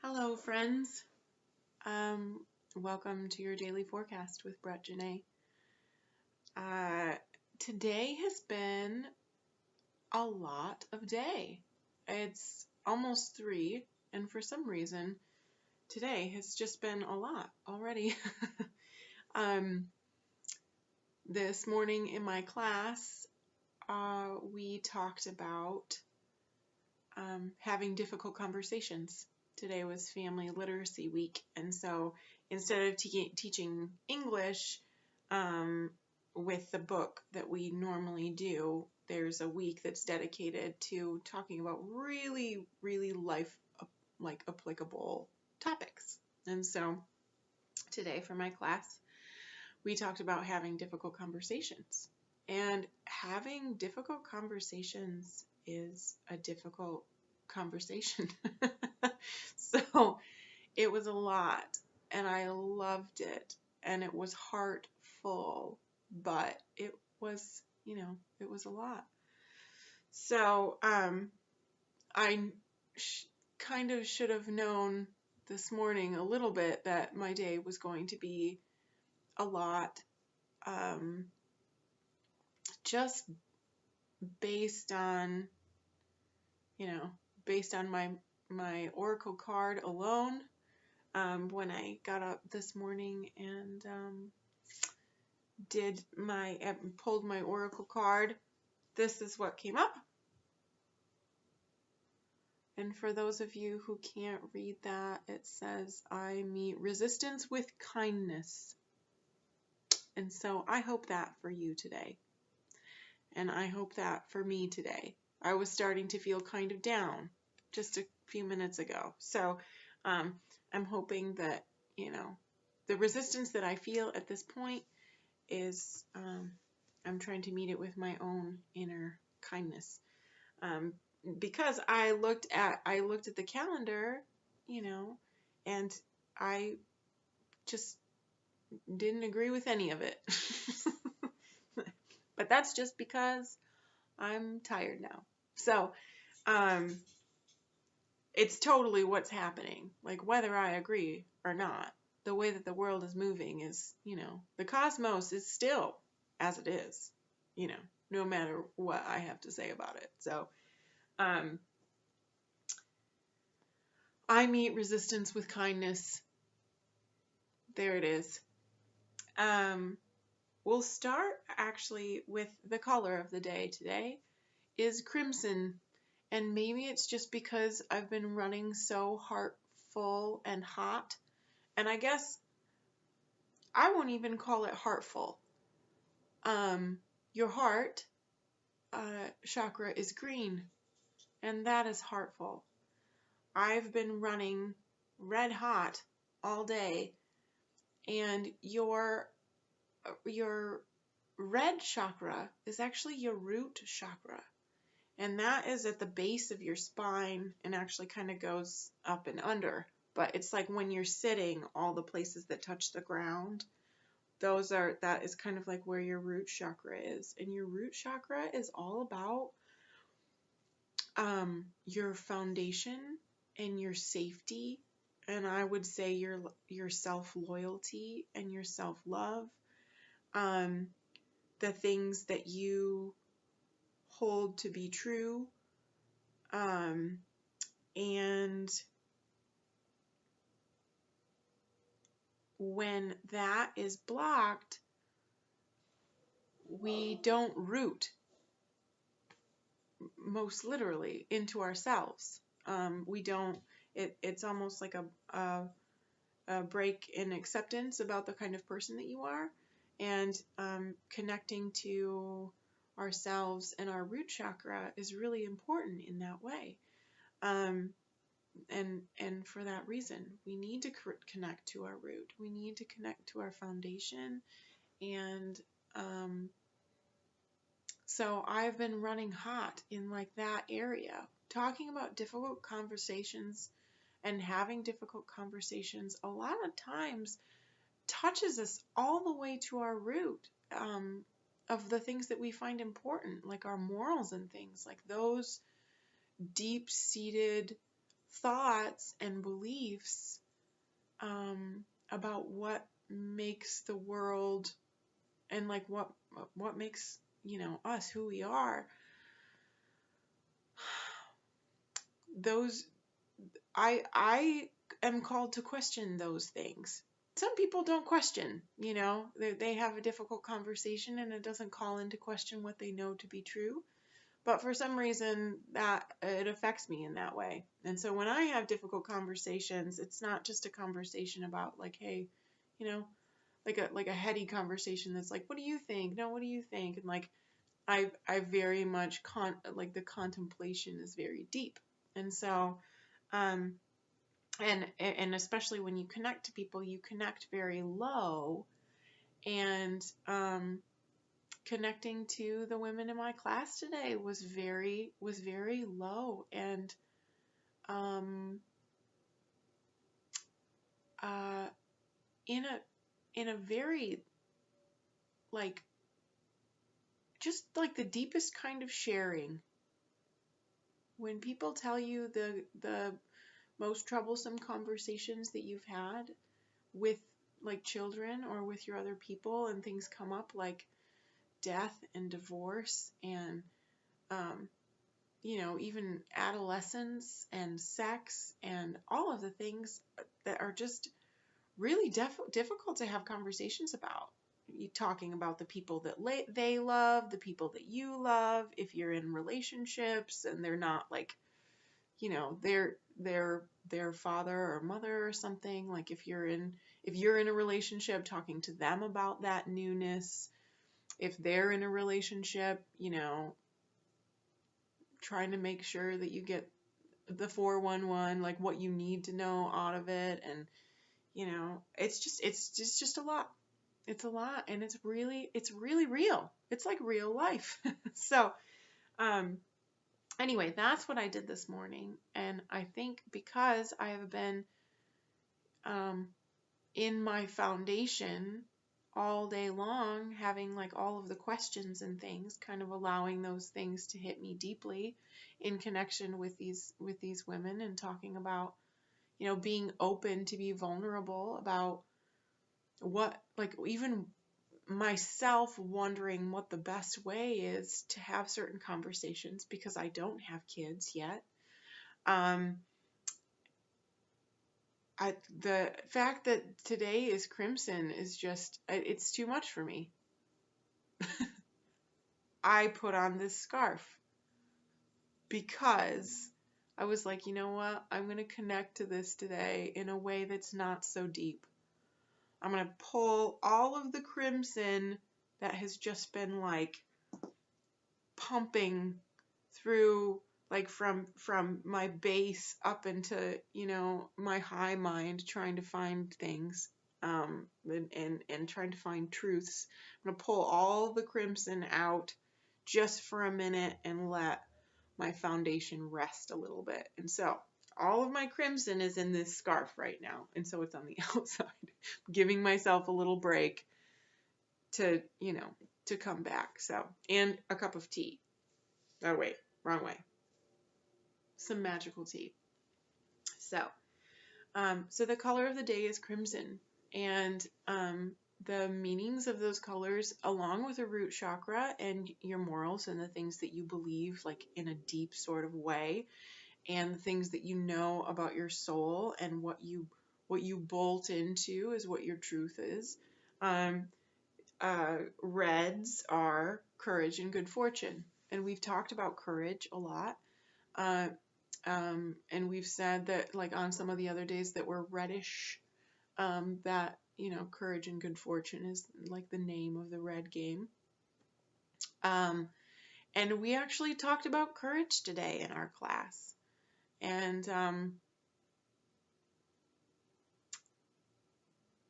Hello, friends. Um, Welcome to your daily forecast with Jenae. Uh, Today has been a lot of day. It's almost 3, and for some reason, today has just been a lot already. um, this morning in my class, we talked about having difficult conversations. Today was Family Literacy Week, and so instead of teaching English with the book that we normally do, there's a week that's dedicated to talking about really, really life like applicable topics. And so today for my class, we talked about having difficult conversations. And having difficult conversations is a difficult conversation. So it was a lot, and I loved it, and it was heartful, but it was, it was a lot. So I kind of should have known this morning a little bit that my day was going to be a lot, just based on, based on my oracle card alone. When I got up this morning and pulled my oracle card, this is what came up. And for those of you who can't read that, it says, I meet resistance with kindness. And so I hope that for you today. And I hope that for me today. I was starting to feel kind of down just a few minutes ago. So I'm hoping that, the resistance that I feel at this point is I'm trying to meet it with my own inner kindness. Because I looked at the calendar, and I just didn't agree with any of it. But that's just because I'm tired now. So, it's totally what's happening. Like, whether I agree or not, the way that the world is moving is, the cosmos is still as it is, no matter what I have to say about it. So, I meet resistance with kindness. There it is. We'll start actually with the color of the day today is crimson. And maybe it's just because I've been running so heartful and hot. And I guess I won't even call it heartful. Your heart chakra is green, and that is heartful. I've been running red hot all day, and your red chakra is actually your root chakra. And that is at the base of your spine and actually kind of goes up and under. But it's like when you're sitting, all the places that touch the ground, that is kind of like where your root chakra is. And your root chakra is all about your foundation and your safety. And I would say your self-loyalty and your self-love. The things that you hold to be true. And when that is blocked, we don't root, most literally, into ourselves. We don't, it's almost like a break in acceptance about the kind of person that you are, and connecting to ourselves and our root chakra is really important in that way. And for that reason, we need to connect to our root. We need to connect to our foundation. And so I've been running hot in like that area, talking about difficult conversations and having difficult conversations a lot of times touches us all the way to our root of the things that we find important, like our morals and things, like those deep-seated thoughts and beliefs about what makes the world and like what makes, us who we are. Those I am called to question those things. Some people don't question, they have a difficult conversation and it doesn't call into question what they know to be true. But for some reason that it affects me in that way. And so when I have difficult conversations, it's not just a conversation about like, hey, like a heady conversation that's like, what do you think? No, what do you think? And like I very much like the contemplation is very deep. And so and especially when you connect to people, you connect very low. And connecting to the women in my class today was very low, and uh, in a very like just like the deepest kind of sharing. When people tell you the most troublesome conversations that you've had with like children or with your other people, and things come up like death and divorce and even adolescence and sex and all of the things that are just really difficult to have conversations about. You talking about the people that they love, the people that you love, if you're in relationships and they're not like, their father or mother or something. Like if you're in a relationship, talking to them about that newness. If they're in a relationship, trying to make sure that you get the 411, like what you need to know out of it. And it's just a lot. It's a lot, and it's really real. It's like real life. So anyway, that's what I did this morning. And I think because I have been in my foundation all day long, having like all of the questions and things, kind of allowing those things to hit me deeply in connection with these women, and talking about, being open to be vulnerable about what, like, even myself wondering what the best way is to have certain conversations because I don't have kids yet. The fact that today is Crimson is just, it's too much for me. I put on this scarf because I was like, you know what? I'm going to connect to this today in a way that's not so deep. I'm going to pull all of the crimson that has just been like pumping through, like from my base up into, my high mind, trying to find things, and trying to find truths. I'm going to pull all the crimson out just for a minute and let my foundation rest a little bit. And so all of my crimson is in this scarf right now. And so it's on the outside, giving myself a little break to, to come back. So, and a cup of tea. Oh, wait, wrong way. Some magical tea. So, so the color of the day is crimson. And the meanings of those colors, along with the root chakra and your morals and the things that you believe, like in a deep sort of way, and the things that you know about your soul and what you bolt into is what your truth is. Reds are courage and good fortune. And we've talked about courage a lot. And we've said that, like on some of the other days that were reddish, that, courage and good fortune is like the name of the red game. And we actually talked about courage today in our class. And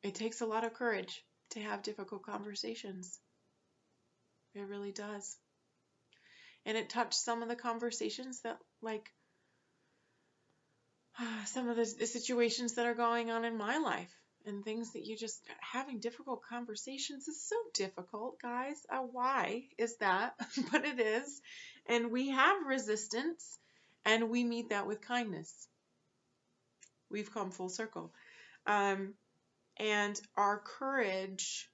it takes a lot of courage to have difficult conversations. It really does. And it touched some of the conversations that, like, some of the situations that are going on in my life, and things that you just, having difficult conversations is so difficult, guys. Why is that? But it is. And we have resistance, and we meet that with kindness. We've come full circle. And our courage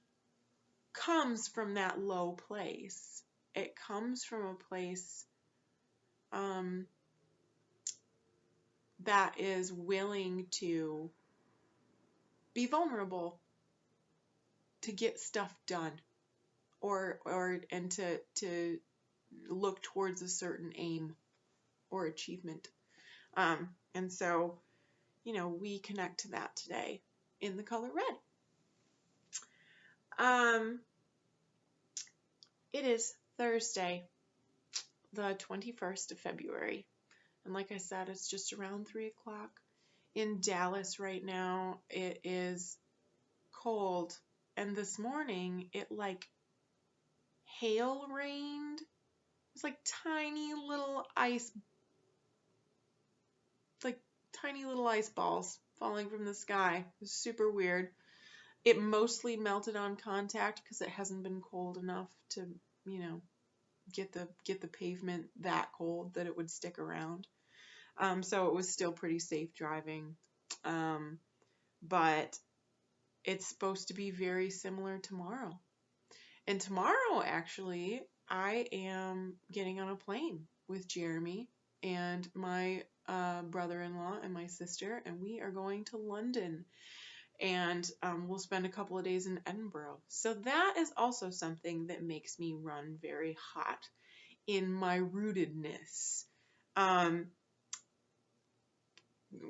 comes from that low place. It comes from a place um, that is willing to be vulnerable, to get stuff done, and to look towards a certain aim or achievement. And so, we connect to that today in the color red. It is Thursday, the 21st of February. And like I said, it's just around 3 o'clock. In Dallas right now, it is cold. And this morning, it like hail rained. It was like tiny little ice balls falling from the sky. It was super weird. It mostly melted on contact because it hasn't been cold enough to, get the pavement that cold that it would stick around. So it was still pretty safe driving. But it's supposed to be very similar tomorrow. And tomorrow, actually, I am getting on a plane with Jeremy and my brother-in-law and my sister, and we are going to London. And we'll spend a couple of days in Edinburgh. So that is also something that makes me run very hot in my rootedness.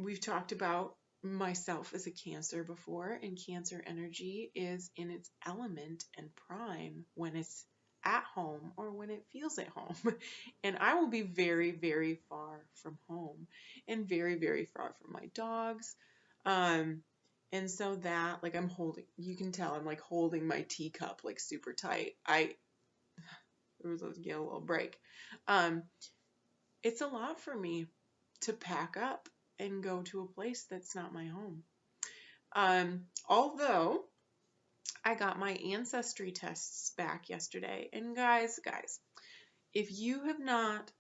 We've talked about myself as a Cancer before, and Cancer energy is in its element and prime when it's at home or when it feels at home. And I will be very, very far from home and very, very far from my dogs. And so that, like, you can tell I'm like holding my teacup like super tight. There was a little break. It's a lot for me to pack up and go to a place that's not my home. Although I got my ancestry tests back yesterday, and guys, if you have not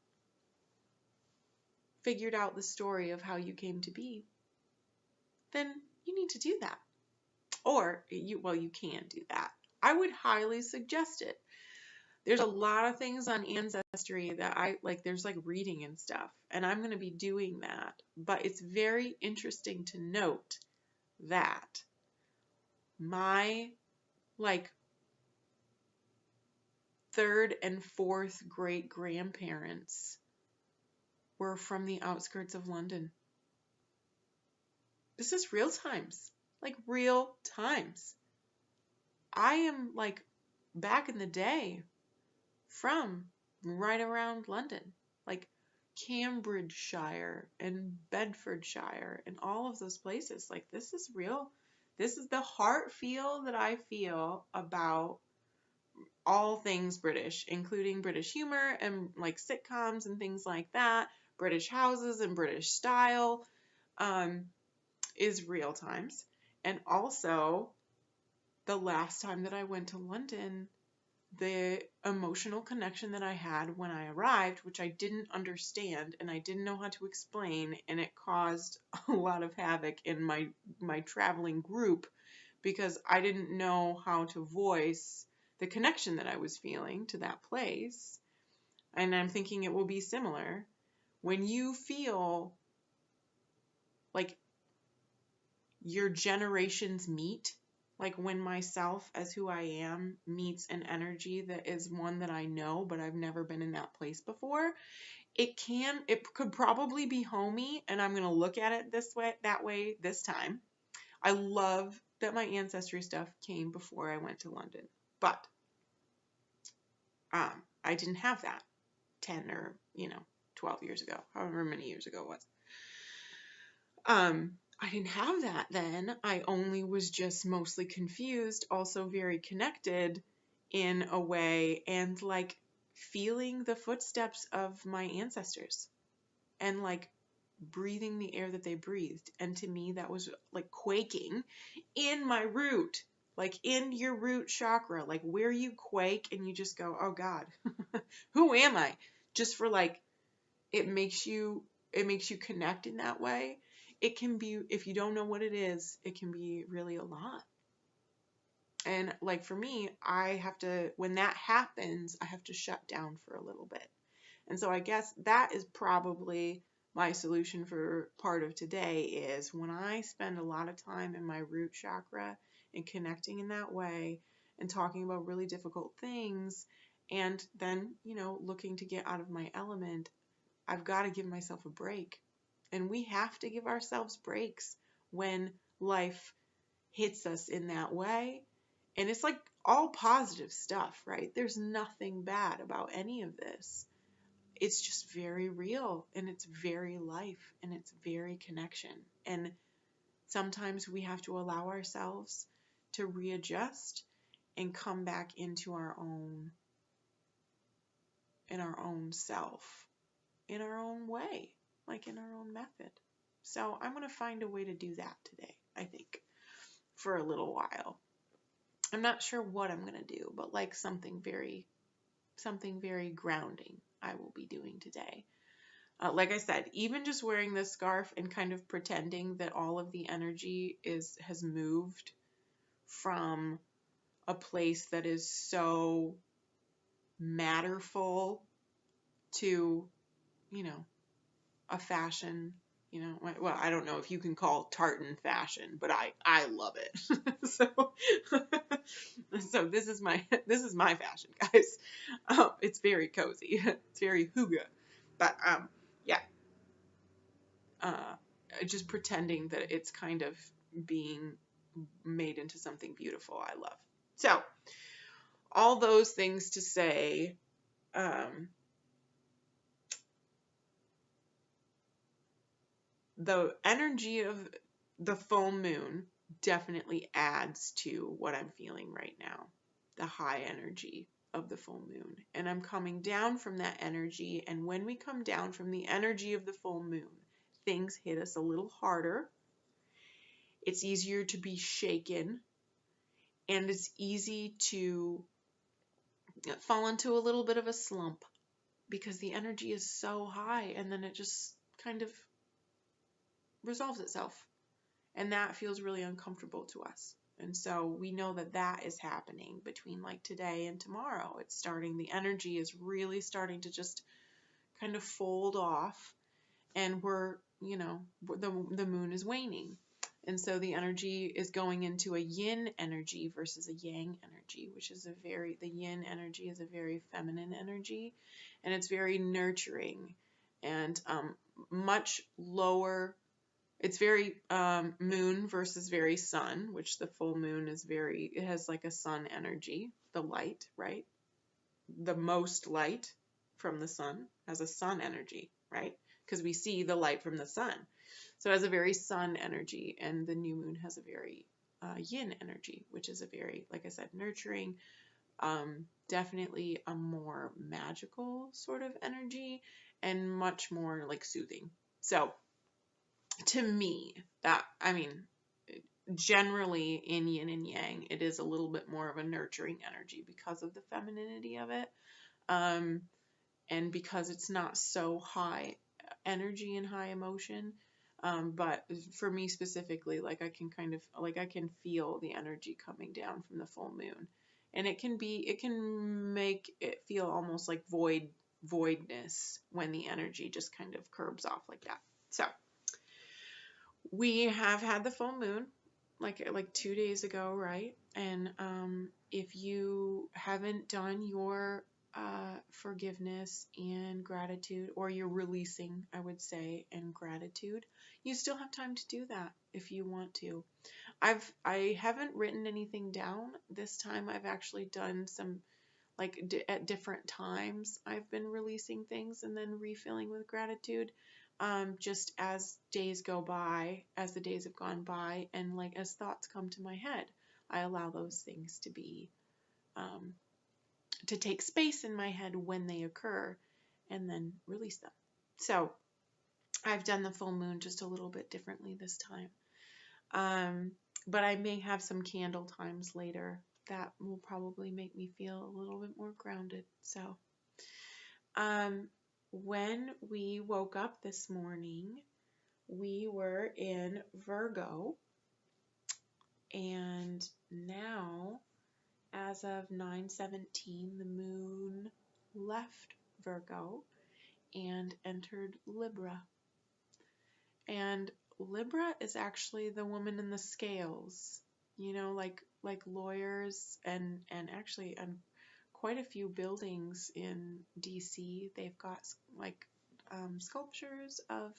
figured out the story of how you came to be, then you need to do that. Or you can do that. I would highly suggest it. There's a lot of things on Ancestry that I like. There's like reading and stuff, and I'm going to be doing that. But it's very interesting to note that my like third and fourth great grandparents were from the outskirts of London. This is real times, like real times. I am like back in the day from right around London, like Cambridgeshire and Bedfordshire and all of those places. Like, this is real. This is the heart feel that I feel about all things British, including British humor and like sitcoms and things like that. British houses and British style is real times. And also, the last time that I went to London, the emotional connection that I had when I arrived, which I didn't understand and I didn't know how to explain, and it caused a lot of havoc in my traveling group because I didn't know how to voice the connection that I was feeling to that place. And I'm thinking it will be similar. When you feel like your generations meet, like when myself as who I am meets an energy that is one that I know, but I've never been in that place before, it could probably be homey, and I'm going to look at it that way this time. I love that my ancestry stuff came before I went to London, but I didn't have that 10 or 12 years ago, however many years ago it was. I didn't have that then. I only was just mostly confused, also very connected in a way, and like feeling the footsteps of my ancestors and like breathing the air that they breathed. And to me, that was like quaking in my root, like in your root chakra, like where you quake and you just go, oh God, who am I? Just for like, it makes you connect in that way. it can be, if you don't know what it is, it can be really a lot. And like for me, I have to, when that happens, I have to shut down for a little bit. And so I guess that is probably my solution for part of today is when I spend a lot of time in my root chakra and connecting in that way and talking about really difficult things and then, looking to get out of my element, I've got to give myself a break. And we have to give ourselves breaks when life hits us in that way. And it's like all positive stuff, right? There's nothing bad about any of this. It's just very real and it's very life and it's very connection. And sometimes we have to allow ourselves to readjust and come back into our own, in our own self, in our own way, like in our own method. So I'm going to find a way to do that today, I think, for a little while. I'm not sure what I'm going to do, but like something very grounding I will be doing today. Like I said, even just wearing this scarf and kind of pretending that all of the energy has moved from a place that is so matterful to, a fashion, well, I don't know if you can call tartan fashion, but I love it. So this is my fashion, guys. It's very cozy. It's very hygge. But yeah. Just pretending that it's kind of being made into something beautiful I love. So all those things to say, the energy of the full moon definitely adds to what I'm feeling right now, the high energy of the full moon. And I'm coming down from that energy. And when we come down from the energy of the full moon, things hit us a little harder. It's easier to be shaken. And it's easy to fall into a little bit of a slump because the energy is so high and then it just kind of resolves itself. And that feels really uncomfortable to us. And so we know that that is happening between like today and tomorrow. It's starting, the energy is really starting to just kind of fold off and the moon is waning. And so the energy is going into a yin energy versus a yang energy, which is the yin energy is a very feminine energy and it's very nurturing and much lower. It's very moon versus very sun, which the full moon is it has like a sun energy, the light, right? The most light from the sun has a sun energy, right? Because we see the light from the sun. So it has a very sun energy, and the new moon has a very yin energy, which is a very, like I said, nurturing, definitely a more magical sort of energy and much more like soothing. So to me, generally in yin and yang, it is a little bit more of a nurturing energy because of the femininity of it. And because it's not so high energy and high emotion. But for me specifically, like I can feel the energy coming down from the full moon. And it can make it feel almost like voidness when the energy just kind of curbs off like that. So we have had the full moon like 2 days ago, right? And if you haven't done your forgiveness and gratitude, or you're releasing, I would say, and gratitude, you still have time to do that if you want to. I haven't written anything down this time. I've actually done some at different times. I've been releasing things and then refilling with gratitude. Just as days go by, as the days have gone by, and like as thoughts come to my head, I allow those things to be to take space in my head when they occur and then release them. So I've done the full moon just a little bit differently this time. But I may have some candle times later that will probably make me feel a little bit more grounded. So when we woke up this morning, we were in Virgo, and now, as of 9/17, the moon left Virgo and entered Libra. And Libra is actually the woman in the scales, like lawyers and actually quite a few buildings in DC. They've got like sculptures of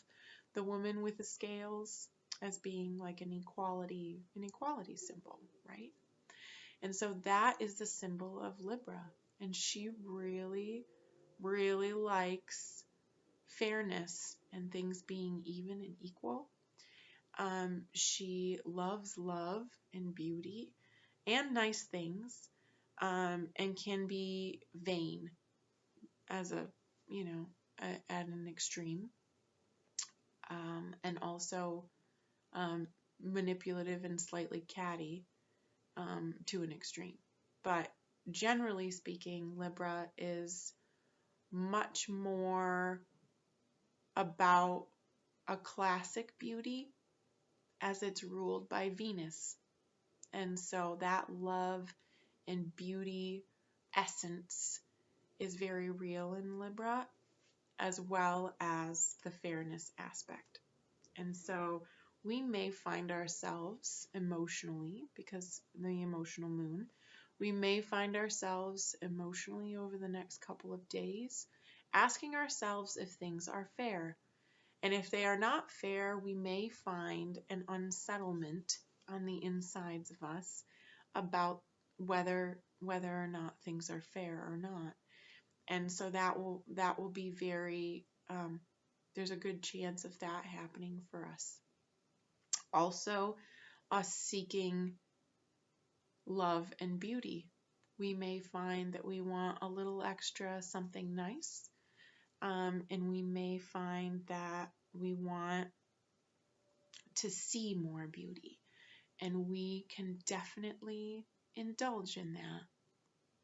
the woman with the scales as being like an equality symbol, right? And so that is the symbol of Libra. And she really, really likes fairness and things being even and equal. She loves love and beauty and nice things, and can be vain as at an extreme, and also manipulative and slightly catty, to an extreme. But generally speaking, Libra is much more about a classic beauty as it's ruled by Venus. And so that love and beauty essence is very real in Libra, as well as the fairness aspect. And so we may find ourselves emotionally, because the emotional moon, we may find ourselves emotionally over the next couple of days asking ourselves if things are fair. And if they are not fair, we may find an unsettlement on the insides of us about whether or not things are fair or not. And so that will be very, there's a good chance of that happening for us. Also, us seeking love and beauty. We may find that we want a little extra something nice, and we may find that we want to see more beauty. And we can definitely indulge in that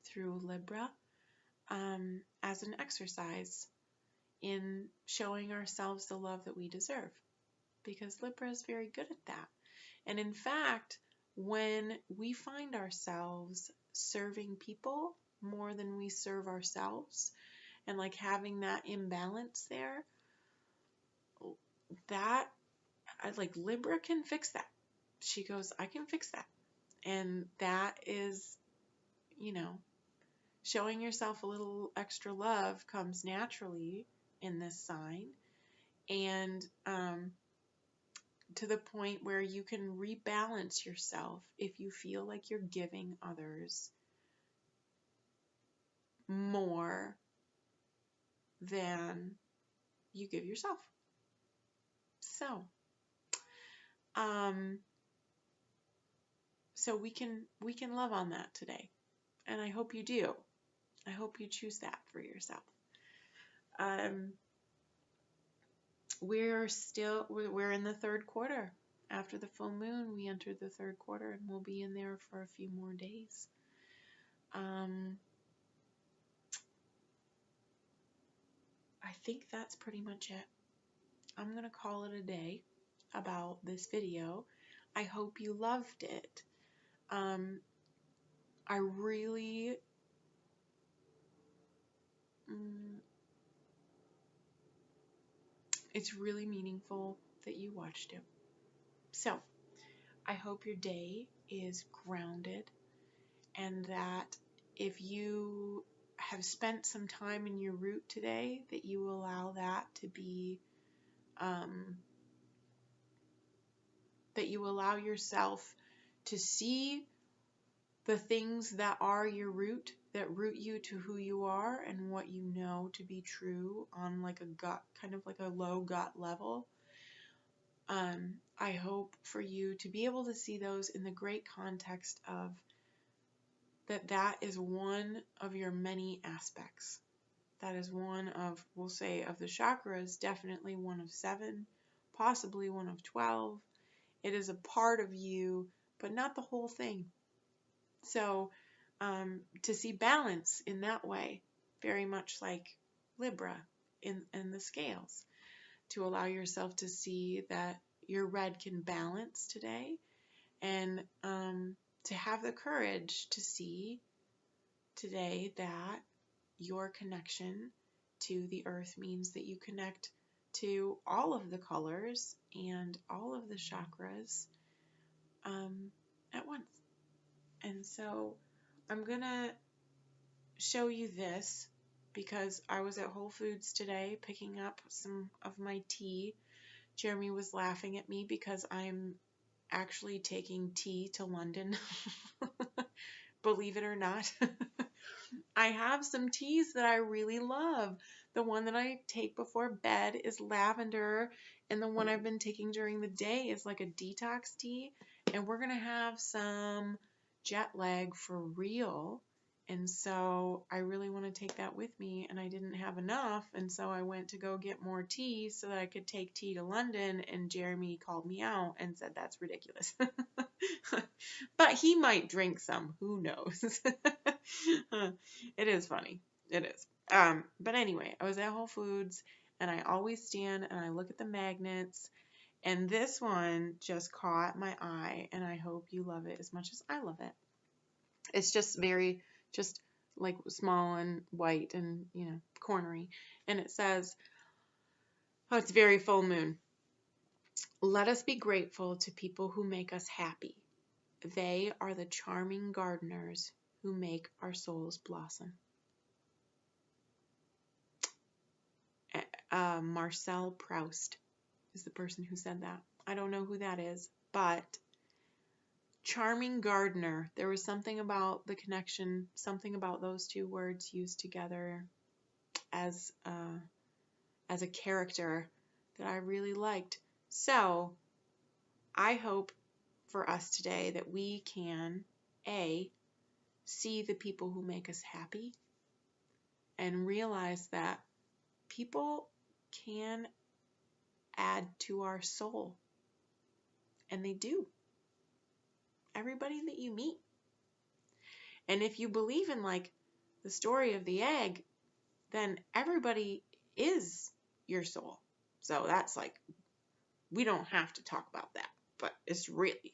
through Libra, as an exercise in showing ourselves the love that we deserve, because Libra is very good at that. And in fact, when we find ourselves serving people more than we serve ourselves, and like having that imbalance there, that like Libra can fix that. She goes, I can fix that. And that is, showing yourself a little extra love comes naturally in this sign. And to the point where you can rebalance yourself if you feel like you're giving others more than you give yourself. So, we can love on that today, and I hope you do. I hope you choose that for yourself. We're in the third quarter. After the full moon, we entered the third quarter, and we'll be in there for a few more days. I think that's pretty much it. I'm going to call it a day about this video. I hope you loved it. I really it's really meaningful that you watched it. So, I hope your day is grounded, and that if you have spent some time in your root today, that you allow that to be, that you allow yourself to see the things that are your root, that root you to who you are and what you know to be true on like a gut, kind of like a low gut level. I hope for you to be able to see those in the great context of that is one of your many aspects. That is one of, we'll say, of the chakras, definitely one of 7, possibly one of 12. It is a part of you, but not the whole thing. So, to see balance in that way, very much like Libra in the scales, to allow yourself to see that your red can balance today, and to have the courage to see today that your connection to the earth means that you connect to all of the colors and all of the chakras at once. And so I'm going to show you this because I was at Whole Foods today picking up some of my tea. Jeremy was laughing at me because I'm actually taking tea to London. Believe it or not. I have some teas that I really love. The one that I take before bed is lavender, and the one I've been taking during the day is like a detox tea. And we're going to have some jet lag for real. And so I really want to take that with me, and I didn't have enough, and so I went to go get more tea so that I could take tea to London, and Jeremy called me out and said that's ridiculous. But he might drink some, who knows. It is funny. It is. But anyway, I was at Whole Foods, and I always stand and I look at the magnets, and this one just caught my eye, and I hope you love it as much as I love it. It's just like small and white and, cornery. And it says, oh, it's very full moon. Let us be grateful to people who make us happy. They are the charming gardeners who make our souls blossom. Marcel Proust is the person who said that. I don't know who that is, but charming gardener, there was something about the connection, something about those two words used together as a character that I really liked. So I hope for us today that we can see the people who make us happy and realize that people can add to our soul, and they do. Everybody that you meet. And if you believe in like the story of the egg, then everybody is your soul. So that's like, we don't have to talk about that, but it's really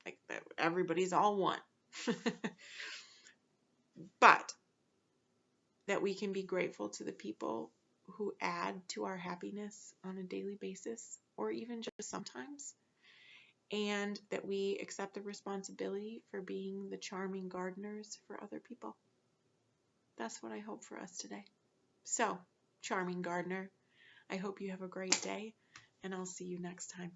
like everybody's all one. But that we can be grateful to the people who add to our happiness on a daily basis, or even just sometimes, and that we accept the responsibility for being the charming gardeners for other people. That's what I hope for us today. So, charming gardener, I hope you have a great day, and I'll see you next time.